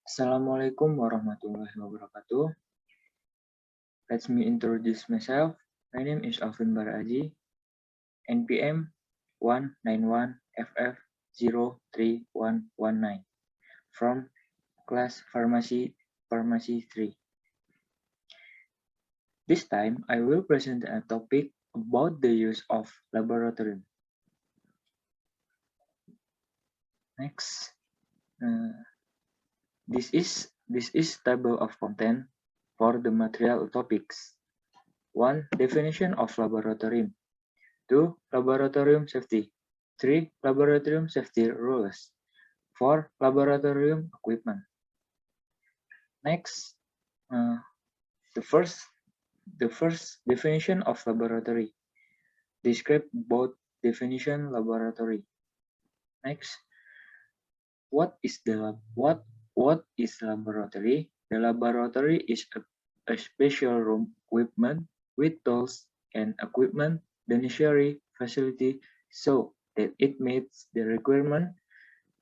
Assalamualaikum warahmatullahi wabarakatuh. Let me introduce myself. My name is Alfin NPM 191FF03119 from class Pharmacy 3. This time, I will present a topic about the use of laboratory. Next, this is table of content for the material topics. 1. Definition of laboratorium. 2. Laboratorium safety. 3. Laboratorium safety rules. 4. Laboratorium equipment. Next, the first definition of laboratory. Describe both definition laboratory. Next, what is laboratory? The laboratory is a special room equipment with tools and equipment, the necessary facility so that it meets the requirement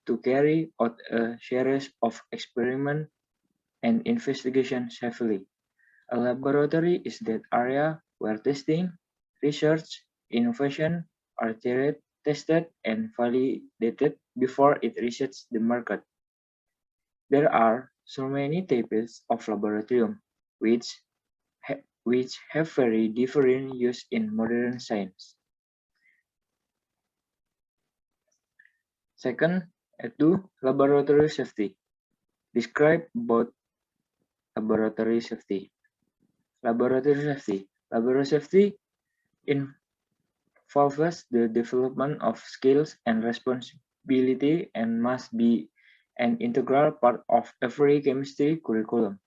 to carry out a series of experiments and investigation safely. A laboratory is that area where testing, research, innovation are tested and validated before it reaches the market. There are so many types of laboratorium, which have very different use in modern science. Second, 2. Laboratory safety. Describe both laboratory safety. Laboratory safety involves the development of skills and responsibility and must be an integral part of every chemistry curriculum.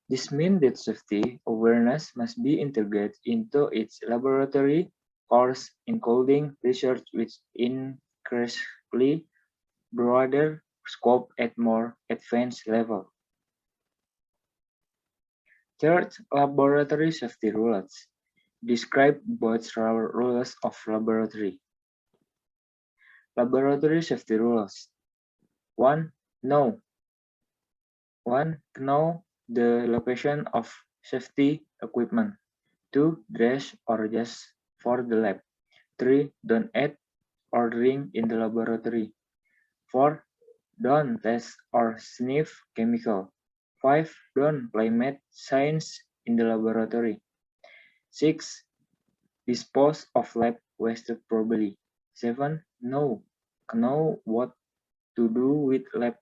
This means that safety awareness must be integrated into its laboratory course, including research which increasingly broader scope at more advanced level. Third, laboratory safety rules. Describe both rules of laboratory. Laboratory safety rules. 1. Know the location of safety equipment. 2. Dress or just for the lab. 3. Don't add or drink in the laboratory. 4. Don't test or sniff chemical. 5. Don't play mad science in the laboratory. 6. Dispose of lab waste properly. 7. Know what to do with lab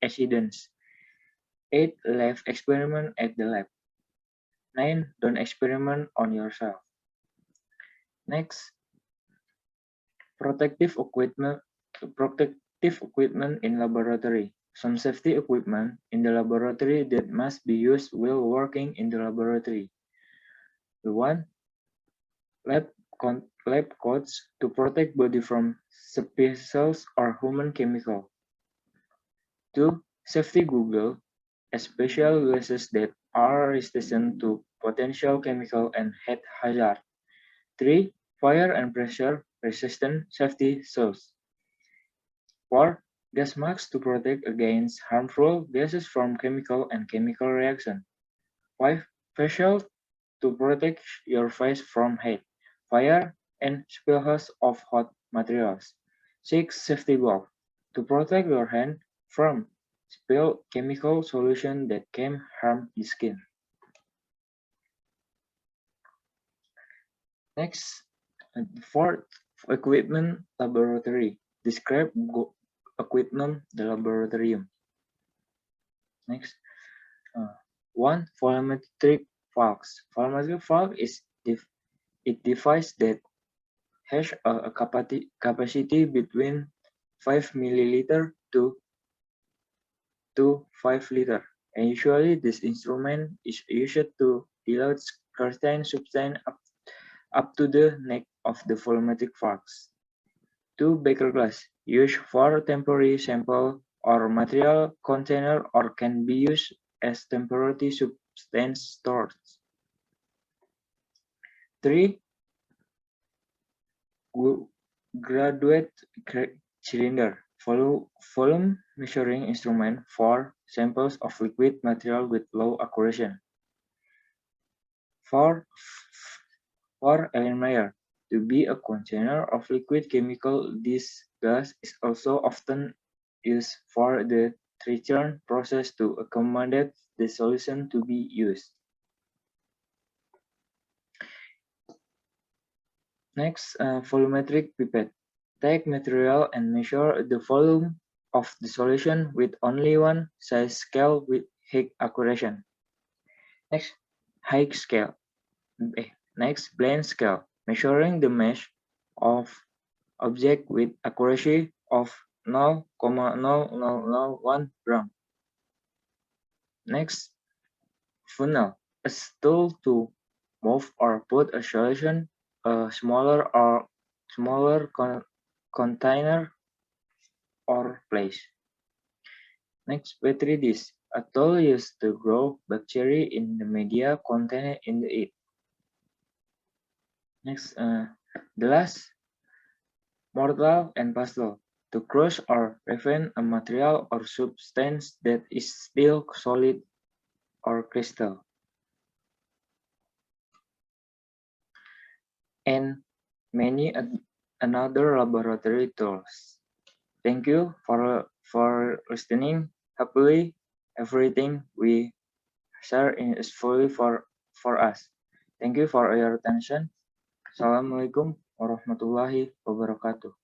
accidents. 8. Leave experiment at the lab. 9. Don't experiment on yourself. Next, protective equipment in laboratory. Some safety equipment in the laboratory that must be used while working in the laboratory. 1. Lab coats to protect body from species or human chemical. 2. Safety goggles, special glasses that are resistant to potential chemical and heat hazard. 3. Fire and pressure resistant safety shoes. 4. Gas masks to protect against harmful gases from chemical and chemical reaction. 5. Face shield to protect your face from heat, fire, and spills of hot materials. 6. Safety glove to protect your hand from spilled chemical solution that can harm the skin. Next, fourth, equipment laboratory. Describe equipment the laboratorium. Next, 1. Volumetric valves. Volumetric valve is a device that has a capacity between 5 milliliter to 5 liter. And usually this instrument is used to dilute certain substance up to the neck of the volumetric valves. 2. Beaker glass, used for temporary sample or material container or can be used as temporary substance storage. 3. Graduate cylinder. volume measuring instrument for samples of liquid material with low accuracy. For Erlenmeyer to be a container of liquid chemical, this gas is also often used for the triturating process to accommodate the solution to be used. Next, volumetric pipette. Take material and measure the volume of the solution with only one size scale with high accuracy. Next, high scale. Next, blend scale, measuring the mesh of object with accuracy of 0,0001 gram. Next, funnel, a tool to move or put a solution a smaller container or place. Next, petri dish, a tool used to grow bacteria in the media contained in it. Next, the last, mortar and pestle, to crush or refine a material or substance that is still solid or crystal. And many another laboratory tools. Thank you for listening. Happily, everything we share is fully for us. Thank you for your attention. Assalamualaikum warahmatullahi wabarakatuh.